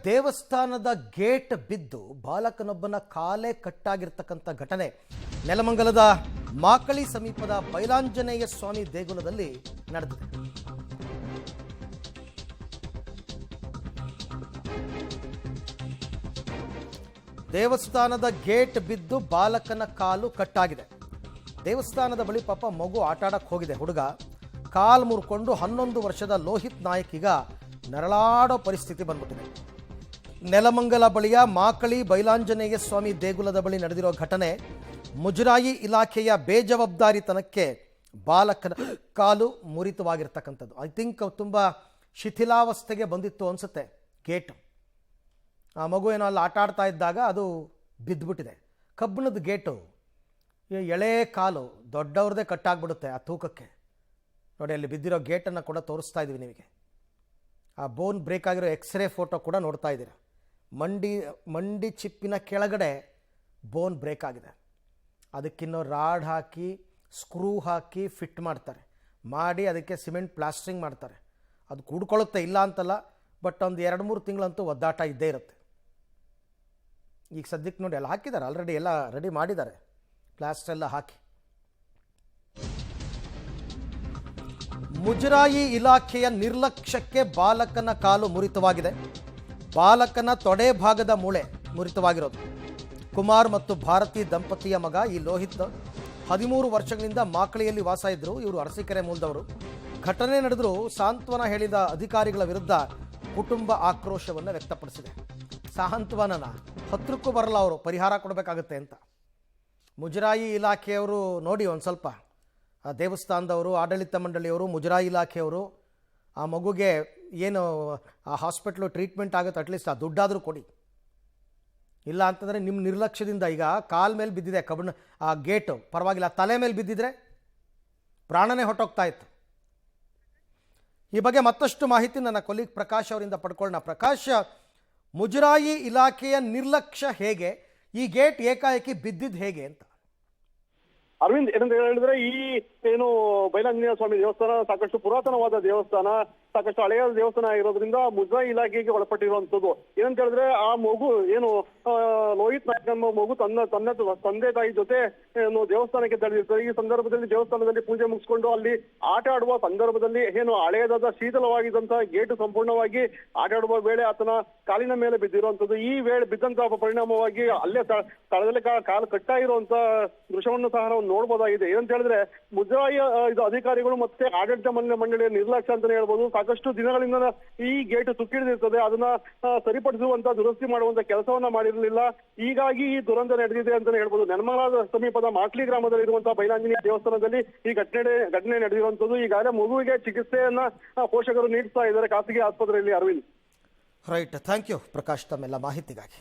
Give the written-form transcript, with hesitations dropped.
ದೇವಸ್ಥಾನದ ಗೇಟ್ ಬಿದ್ದು ಬಾಲಕನೊಬ್ಬನ ಕಾಲೇ ಕಟ್ಟಾಗಿರ್ತಕ್ಕಂಥ ಘಟನೆ ನೆಲಮಂಗಲದ ಮಾಕಳಿ ಸಮೀಪದ ಬೈಲಾಂಜನೇಯ ಸ್ವಾಮಿ ದೇಗುಲದಲ್ಲಿ ನಡೆದಿದೆ. ದೇವಸ್ಥಾನದ ಗೇಟ್ ಬಿದ್ದು ಬಾಲಕನ ಕಾಲು ಕಟ್ಟಾಗಿದೆ. ದೇವಸ್ಥಾನದ ಬಳಿ ಪಾಪ ಮಗು ಆಟಾಡಕ್ಕೆ ಹೋಗಿದೆ. ಹುಡುಗ ಕಾಲು ಮುರ್ಕೊಂಡು 11 ವರ್ಷದ ಲೋಹಿತ್ ನಾಯಕ್ ಈಗ ನರಳಾಡೋ ಪರಿಸ್ಥಿತಿ ಬಂದ್ಬಿಟ್ಟಿದೆ. ನೆಲಮಂಗಲ ಬಳಿಯ ಮಾಕಳಿ ಬೈಲಾಂಜನೇಯ ಸ್ವಾಮಿ ದೇಗುಲದ ಬಳಿ ನಡೆದಿರೋ ಘಟನೆ ಮುಜರಾಯಿ ಇಲಾಖೆಯ ಬೇಜವಾಬ್ದಾರಿತನಕ್ಕೆ ಬಾಲಕನ ಕಾಲು ಮುರಿತವಾಗಿರ್ತಕ್ಕಂಥದ್ದು. ಐ ಥಿಂಕ್ ತುಂಬ ಶಿಥಿಲಾವಸ್ಥೆಗೆ ಬಂದಿತ್ತು ಅನಿಸುತ್ತೆ ಗೇಟ್. ಆ ಮಗು ಏನೋ ಅಲ್ಲಿ ಆಟ ಆಡ್ತಾ ಇದ್ದಾಗ ಅದು ಬಿದ್ದುಬಿಟ್ಟಿದೆ. ಕಬ್ಬಿಣದ ಗೇಟು, ಎಳೆ ಕಾಲು ದೊಡ್ಡವ್ರದ್ದೇ ಕಟ್ಟಾಗ್ಬಿಡುತ್ತೆ ಆ ತೂಕಕ್ಕೆ. ನೋಡಿ, ಅಲ್ಲಿ ಬಿದ್ದಿರೋ ಗೇಟನ್ನು ಕೂಡ ತೋರಿಸ್ತಾ ಇದ್ದೀವಿ ನಿಮಗೆ. ಆ ಬೋನ್ ಬ್ರೇಕ್ ಆಗಿರೋ ಎಕ್ಸ್ರೇ ಫೋಟೋ ಕೂಡ ನೋಡ್ತಾ ಇದ್ದೀರಾ. ಮಂಡಿ ಚಿಪ್ಪಿನ ಕೆಳಗಡೆ ಬೋನ್ ಬ್ರೇಕ್ ಆಗಿದೆ. ಅದಕ್ಕಿನ್ನೂ ರಾಡ್ ಹಾಕಿ ಸ್ಕ್ರೂ ಹಾಕಿ ಫಿಟ್ ಮಾಡ್ತಾರೆ, ಮಾಡಿ ಅದಕ್ಕೆ ಸಿಮೆಂಟ್ ಪ್ಲಾಸ್ಟ್ರಿಂಗ್ ಮಾಡ್ತಾರೆ. ಅದು ಕೂಡ್ಕೊಳ್ಳುತ್ತೆ, ಇಲ್ಲ ಅಂತಲ್ಲ, ಬಟ್ ಒಂದು 2-3 ತಿಂಗಳಂತೂ ಒದ್ದಾಟ ಇದ್ದೇ ಇರುತ್ತೆ. ಈಗ ಸದ್ಯಕ್ಕೆ ನೋಡಿ ಎಲ್ಲ ಹಾಕಿದ್ದಾರೆ, ಆಲ್ರೆಡಿ ಎಲ್ಲ ರೆಡಿ ಮಾಡಿದ್ದಾರೆ, ಪ್ಲಾಸ್ಟರ್ ಎಲ್ಲ ಹಾಕಿ. ಮುಜರಾಯಿ ಇಲಾಖೆಯ ನಿರ್ಲಕ್ಷ್ಯಕ್ಕೆ ಬಾಲಕನ ಕಾಲು ಮುರಿತವಾಗಿದೆ. ಬಾಲಕನ ತೊಡೆ ಭಾಗದ ಮೂಳೆ ಮುರಿತವಾಗಿರೋದು. ಕುಮಾರ್ ಮತ್ತು ಭಾರತಿ ದಂಪತಿಯ ಮಗ ಈ ಲೋಹಿತ್ 13 ವರ್ಷಗಳಿಂದ ಮಾಕಳಿಯಲ್ಲಿ ವಾಸ ಇದ್ದರು. ಇವರು ಅರಸೀಕೆರೆ ಮೂಲದವರು. ಘಟನೆ ನಡೆದರೂ ಸಾಂತ್ವನ ಹೇಳಿದ ಅಧಿಕಾರಿಗಳ ವಿರುದ್ಧ ಕುಟುಂಬ ಆಕ್ರೋಶವನ್ನು ವ್ಯಕ್ತಪಡಿಸಿದೆ. ಸಾಂತ್ವನನ ಹತ್ರಕ್ಕೂ ಬರಲ್ಲ, ಅವರು ಪರಿಹಾರ ಕೊಡಬೇಕಾಗುತ್ತೆ ಅಂತ. ಮುಜರಾಯಿ ಇಲಾಖೆಯವರು ನೋಡಿ, ಒಂದು ಸ್ವಲ್ಪ ಆ ದೇವಸ್ಥಾನದವರು, ಆಡಳಿತ ಮಂಡಳಿಯವರು, ಮುಜರಾಯಿ ಇಲಾಖೆಯವರು ಆ ಮಗುಗೆ ಏನು ಆ ಹಾಸ್ಪಿಟ್ಲು ಟ್ರೀಟ್ಮೆಂಟ್ ಆಗುತ್ತೆ, ಅಟ್ಲೀಸ್ಟ್ ಆ ದುಡ್ಡಾದರೂ ಕೊಡಿ. ಇಲ್ಲ ಅಂತಂದರೆ ನಿಮ್ಮ ನಿರ್ಲಕ್ಷ್ಯದಿಂದ ಈಗ ಕಾಲ ಮೇಲೆ ಬಿದ್ದಿದೆ ಕಬ್ಬಿಣ ಆ ಗೇಟು, ಪರವಾಗಿಲ್ಲ, ತಲೆ ಮೇಲೆ ಬಿದ್ದಿದ್ರೆ ಪ್ರಾಣನೇ ಹೊಟ್ಟೋಗ್ತಾ ಇತ್ತು. ಈ ಬಗ್ಗೆ ಮತ್ತಷ್ಟು ಮಾಹಿತಿ ನನ್ನ ಕೊಲೀಗ್ ಪ್ರಕಾಶ್ ಅವರಿಂದ ಪಡ್ಕೊಳ್ಳೋಣ. ಪ್ರಕಾಶ್, ಮುಜರಾಯಿ ಇಲಾಖೆಯ ನಿರ್ಲಕ್ಷ್ಯ ಹೇಗೆ, ಈ ಗೇಟ್ ಏಕಾಏಕಿ ಬಿದ್ದಿದ್ದು ಹೇಗೆ ಅಂತ? ಅರವಿಂದ್, ಏನಂತ ಹೇಳಿದ್ರೆ ಈ ಏನು ಬೈಲಾಂಜನೇಯ ಸ್ವಾಮಿ ದೇವಸ್ಥಾನ ಸಾಕಷ್ಟು ಪುರಾತನವಾದ ದೇವಸ್ಥಾನ, ಸಾಕಷ್ಟು ಹಳೆಯ ದೇವಸ್ಥಾನ ಆಗಿರೋದ್ರಿಂದ ಮುಜರಾಯಿ ಇಲಾಖೆಗೆ ಒಳಪಟ್ಟಿರುವಂತದ್ದು. ಏನಂತ ಹೇಳಿದ್ರೆ ಆ ಮಗು ಏನು ಲೋಹಿತ್ ನಾಯ್ಕ್ ಎಂಬ ಮಗು ತನ್ನ ತಂದೆ ತಾಯಿ ಜೊತೆ ಏನು ದೇವಸ್ಥಾನಕ್ಕೆ ತೆರಳಿರ್ತಾರೆ. ಈ ಸಂದರ್ಭದಲ್ಲಿ ದೇವಸ್ಥಾನದಲ್ಲಿ ಪೂಜೆ ಮುಗಿಸ್ಕೊಂಡು ಅಲ್ಲಿ ಆಟ ಆಡುವ ಸಂದರ್ಭದಲ್ಲಿ ಏನು ಹಳೆಯದಾದ ಶೀತಲವಾಗಿದ್ದಂತಹ ಗೇಟು ಸಂಪೂರ್ಣವಾಗಿ ಆಟ ಆಡುವ ವೇಳೆ ಆತನ ಕಾಲಿನ ಮೇಲೆ ಬಿದ್ದಿರುವಂತದ್ದು. ಈ ವೇಳೆ ಬಿದ್ದಂತಹ ಪರಿಣಾಮವಾಗಿ ಅಲ್ಲೇ ಸ್ಥಳದಲ್ಲಿ ಕಾಲು ಕಟ್ಟಾಗಿರುವಂತ ದೃಶ್ಯವನ್ನು ಸಹ ನಾವು ನೋಡ್ಬೋದಾಗಿದೆ. ಏನಂತ ಹೇಳಿದ್ರೆ ಮುಜರಾಯಿ ಇದು ಅಧಿಕಾರಿಗಳು ಮತ್ತೆ ಆಡಳಿತ ಮಂಡಳಿಯ ನಿರ್ಲಕ್ಷ್ಯ ಅಂತಾನೆ ಹೇಳ್ಬೋದು. ಸಾಕಷ್ಟು ದಿನಗಳಿಂದ ಈ ಗೇಟ್ ತುಕ್ಕಿಡಿದಿರ್ತದೆ, ಅದನ್ನ ಸರಿಪಡಿಸುವಂತ ದುರಸ್ತಿ ಮಾಡುವಂತ ಕೆಲಸವನ್ನ ಮಾಡಿರಲಿಲ್ಲ. ಹೀಗಾಗಿ ಈ ದುರಂತ ನಡೆದಿದೆ ಅಂತಾನೆ ಹೇಳ್ಬೋದು. ನೆಲಮಂಗಲ ಸಮೀಪದ ಮಾಕ್ಲಿ ಗ್ರಾಮದಲ್ಲಿ ಇರುವಂತಹ ಬೈಲಾಂಜನೇಯ ದೇವಸ್ಥಾನದಲ್ಲಿ ಈ ಘಟನೆ ನಡೆದಿರುವಂತದ್ದು. ಈಗಾಗಲೇ ಮಗುವಿಗೆ ಚಿಕಿತ್ಸೆಯನ್ನ ಪೋಷಕರು ನೀಡ್ತಾ ಇದ್ದಾರೆ ಖಾಸಗಿ ಆಸ್ಪತ್ರೆಯಲ್ಲಿ. Aravind, right, thank you Prakash ತಮ್ಮೆಲ್ಲ ಮಾಹಿತಿಗಾಗಿ.